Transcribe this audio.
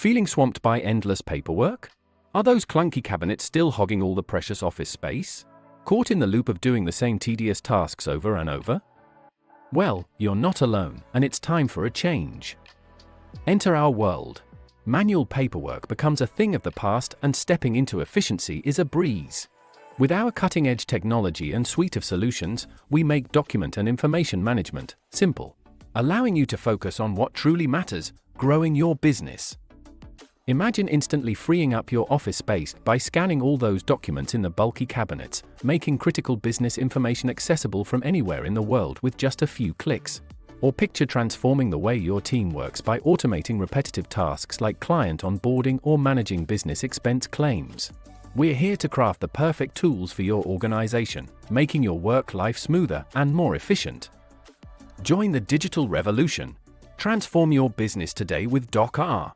Feeling swamped by endless paperwork? Are those clunky cabinets still hogging all the precious office space? Caught in the loop of doing the same tedious tasks over and over? Well, you're not alone, and it's time for a change. Enter our world. Manual paperwork becomes a thing of the past, and stepping into efficiency is a breeze. With our cutting-edge technology and suite of solutions, we make document and information management simple, allowing you to focus on what truly matters: growing your business. Imagine instantly freeing up your office space by scanning all those documents in the bulky cabinets, making critical business information accessible from anywhere in the world with just a few clicks. Or picture transforming the way your team works by automating repetitive tasks like client onboarding or managing business expense claims. We're here to craft the perfect tools for your organization, making your work life smoother and more efficient. Join the digital revolution. Transform your business today with DocR.